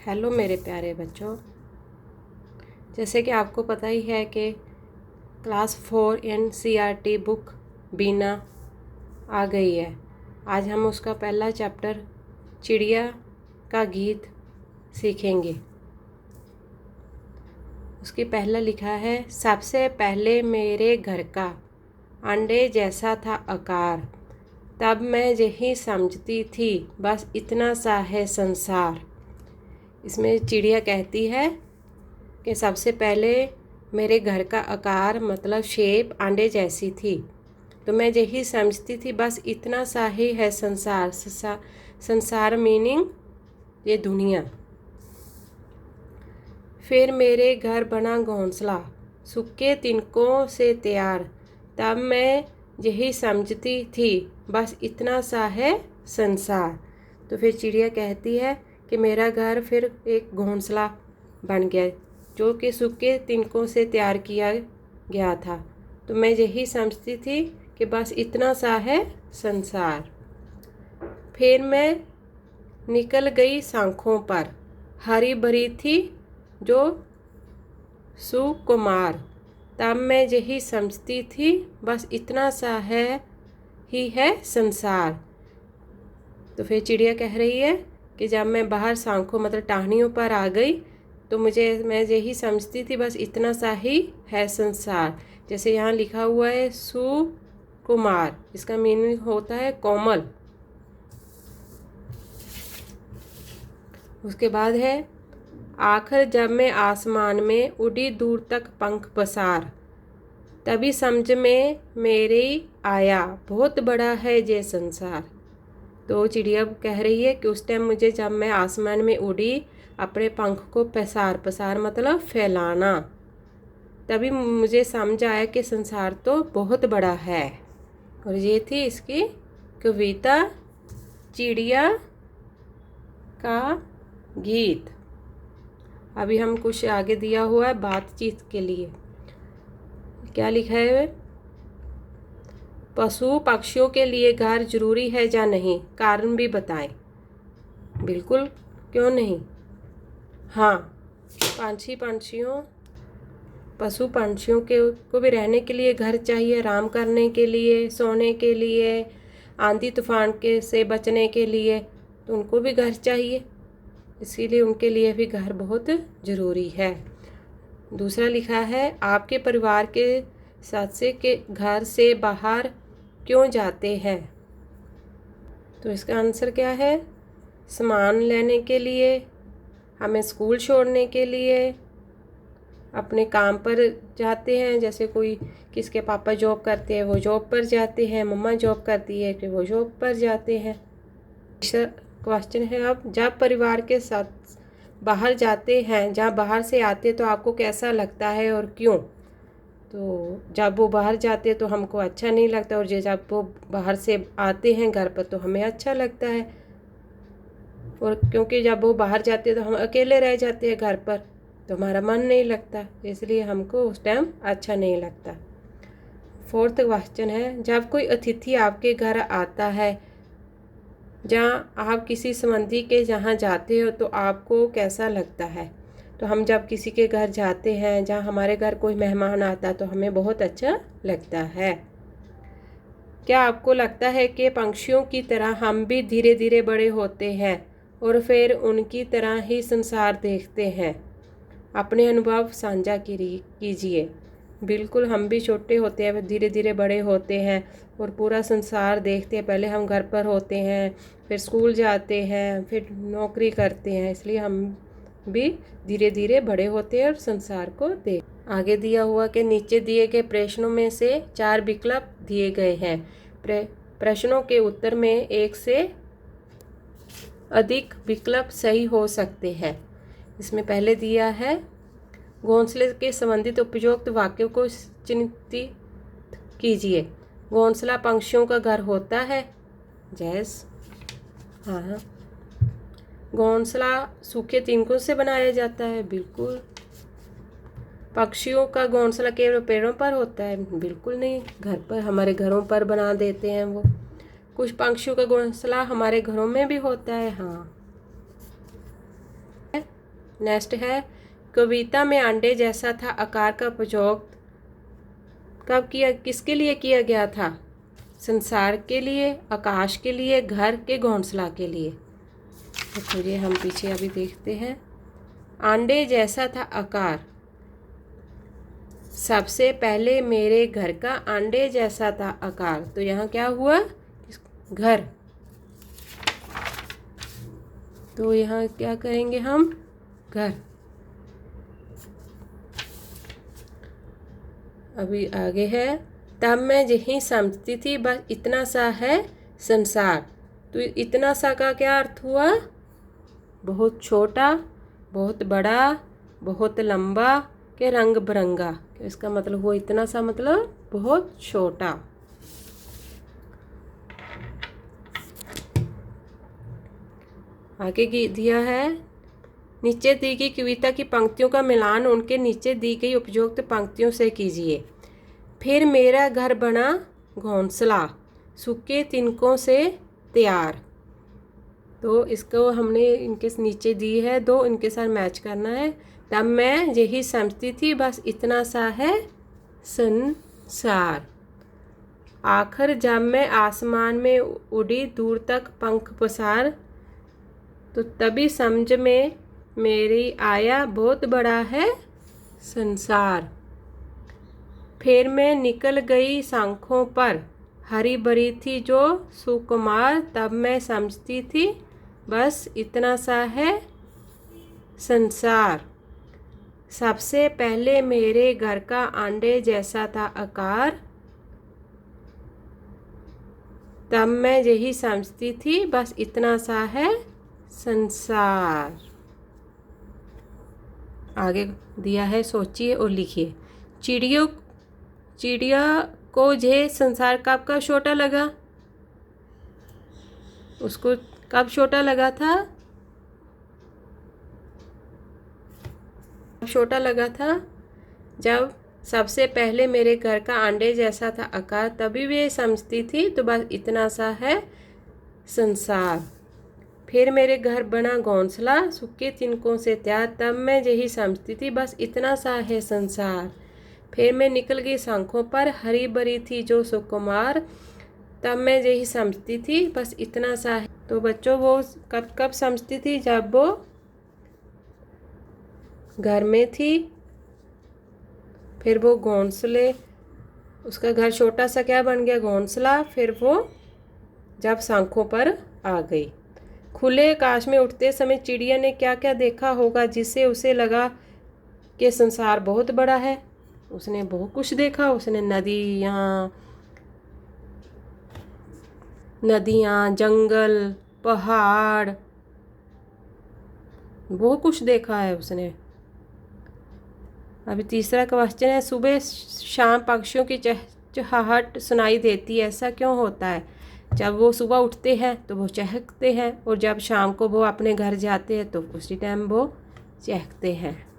Hello मेरे प्यारे बच्चों, जैसे कि आपको पता ही है कि क्लास 4 NCERT बुक बीना आ गई है। आज हम उसका पहला चैप्टर चिड़िया का गीत सीखेंगे। उसकी पहला लिखा है, सबसे पहले मेरे घर का अंडे जैसा था आकार, तब मैं यही समझती थी बस इतना सा है संसार। इसमें चिड़िया कहती है कि सबसे पहले मेरे घर का आकार मतलब शेप अंडे जैसी थी, तो मैं यही समझती थी बस इतना सा ही है संसार। संसार मीनिंग ये दुनिया। फिर मेरे घर बना घोंसला सूखे तिनकों से तैयार, तब मैं यही समझती थी बस इतना सा है संसार। तो फिर चिड़िया कहती है कि मेरा घर फिर एक घोंसला बन गया जो कि सूखे तिनकों से तैयार किया गया था, तो मैं यही समझती थी कि बस इतना सा है संसार। फिर मैं निकल गई शाखों पर, हरी भरी थी जो सुकुमार, तब मैं यही समझती थी बस इतना सा ही है संसार। तो फिर चिड़िया कह रही है कि जब मैं बाहर शाखों मतलब टहनियों पर आ गई तो मैं यही समझती थी बस इतना सा ही है संसार। जैसे यहाँ लिखा हुआ है सुकुमार, इसका मीनिंग होता है कोमल। उसके बाद है, आखिर जब मैं आसमान में उड़ी दूर तक पंख पसार, तभी समझ में मेरे आया बहुत बड़ा है ये संसार। तो चिड़िया कह रही है कि उस टाइम मुझे जब मैं आसमान में उड़ी अपने पंख को पसार मतलब फैलाना, तभी मुझे समझ आया कि संसार तो बहुत बड़ा है। और ये थी इसकी कविता चिड़िया का गीत। अभी हम कुछ आगे दिया हुआ है बातचीत के लिए। क्या लिखा है, पशु पक्षियों के लिए घर जरूरी है या नहीं, कारण भी बताएं। बिल्कुल, क्यों नहीं। हाँ, पशु पंछियों को भी रहने के लिए घर चाहिए, आराम करने के लिए, सोने के लिए, आंधी तूफान से बचने के लिए, तो उनको भी घर चाहिए, इसीलिए उनके लिए भी घर बहुत ज़रूरी है। दूसरा लिखा है, आपके परिवार के सदस्य के घर से बाहर क्यों जाते हैं। तो इसका आंसर क्या है, सामान लेने के लिए, हमें स्कूल छोड़ने के लिए, अपने काम पर जाते हैं, जैसे कोई किसके पापा जॉब करते हैं वो जॉब पर जाते हैं, मम्मा जॉब करती है कि वो जॉब पर जाते हैं। क्वेश्चन है, अब जब परिवार के साथ बाहर जाते हैं, जब बाहर से आते हैं तो आपको कैसा लगता है और क्यों। तो जब वो बाहर जाते हैं तो हमको अच्छा नहीं लगता, और जब वो बाहर से आते हैं घर पर तो हमें अच्छा लगता है। और क्योंकि जब वो बाहर जाते हैं तो हम अकेले रह जाते हैं घर पर, तो हमारा मन नहीं लगता, इसलिए हमको उस टाइम अच्छा नहीं लगता। फोर्थ क्वेश्चन है, जब कोई अतिथि आपके घर आता है, जहाँ आप किसी संबंधी के जहाँ जाते हो तो आपको कैसा लगता है। तो हम जब किसी के घर जाते हैं, जहाँ हमारे घर कोई मेहमान आता है, तो हमें बहुत अच्छा लगता है। क्या आपको लगता है कि पंछियों की तरह हम भी धीरे धीरे बड़े होते हैं और फिर उनकी तरह ही संसार देखते हैं। अपने अनुभव साझा कीजिए। बिल्कुल, हम भी छोटे होते हैं, धीरे धीरे बड़े होते हैं और पूरा संसार देखते हैं। पहले हम घर पर होते हैं, फिर स्कूल जाते हैं, फिर नौकरी करते हैं, इसलिए हम भी धीरे धीरे बड़े होते हैं और संसार को देख। आगे दिया हुआ कि नीचे दिए गए प्रश्नों में से 4 विकल्प दिए गए हैं। प्रश्नों के उत्तर में एक से अधिक विकल्प सही हो सकते हैं। इसमें पहले दिया है, घोंसले के संबंधित उपयुक्त वाक्यों को चिन्हित कीजिए। घोंसला पंछियों का घर होता है, जैस हाँ। घोंसला सूखे तिनकों से बनाया जाता है, बिल्कुल। पक्षियों का घोंसला केवल पेड़ों पर होता है, बिल्कुल नहीं, घर पर, हमारे घरों पर बना देते हैं वो। कुछ पंछियों का घोंसला हमारे घरों में भी होता है, हाँ। नेक्स्ट है कविता में अंडे जैसा था आकार का प्रयोग कब किया, किसके लिए किया गया था? संसार के लिए, आकाश के लिए, घर के घोंसला के लिए। तो चलिए हम पीछे अभी देखते हैं। अंडे जैसा था आकार, सबसे पहले मेरे घर का अंडे जैसा था आकार। तो यहाँ क्या हुआ? घर। तो यहाँ क्या करेंगे हम? घर। अभी आगे है तब मैं यही समझती थी बस इतना सा है संसार। तो इतना सा का क्या अर्थ हुआ? बहुत छोटा, बहुत बड़ा, बहुत लंबा के रंग बिरंगा। इसका मतलब हुआ इतना सा मतलब बहुत छोटा। आगे दिया है नीचे दी गई कविता की पंक्तियों का मिलान उनके नीचे दी गई उपयुक्त पंक्तियों से कीजिए। फिर मेरा घर बना घोंसला सूखे तिनकों से तैयार। तो इसको हमने इनके नीचे दी है दो, इनके साथ मैच करना है। तब मैं यही समझती थी बस इतना सा है संसार। आखिर जब मैं आसमान में उड़ी दूर तक पंख पसार, तो तभी समझ में मेरी आया बहुत बड़ा है संसार। फिर मैं निकल गई शाखों पर, हरी भरी थी जो सुकुमार। तब मैं समझती थी बस इतना सा है संसार। सबसे पहले मेरे घर का अंडे जैसा था आकार, तब मैं यही समझती थी बस इतना सा है संसार। आगे दिया है सोचिए और लिखिए। चिड़िया को यह संसार कब छोटा लगा? उसको कब छोटा लगा था? छोटा लगा था जब सबसे पहले मेरे घर का अंडे जैसा था आकार, तभी वे समझती थी तो बस इतना सा है संसार। फिर मेरे घर बना घोंसला सूखे तिनकों से तैयार। तब मैं यही समझती थी बस इतना सा है संसार। फिर मैं निकल गई शाखों पर, हरी भरी थी जो सुकुमार। तब मैं यही समझती थी बस इतना सा है। तो बच्चों वो कब समझती थी? जब वो घर में थी। फिर वो घोंसले, उसका घर छोटा सा क्या बन गया? घोंसला। फिर वो जब शाखों पर आ गई। खुले आकाश में उड़ते समय चिड़िया ने क्या क्या देखा होगा जिससे उसे लगा कि संसार बहुत बड़ा है? उसने बहुत कुछ देखा। उसने नदियाँ, जंगल, पहाड़, बहुत कुछ देखा है उसने। अभी तीसरा क्वेश्चन है सुबह शाम पक्षियों की चहचहाहट सुनाई देती है, ऐसा क्यों होता है? जब वो सुबह उठते हैं तो वो चहकते हैं, और जब शाम को वो अपने घर जाते हैं तो उसी टाइम वो चहकते हैं।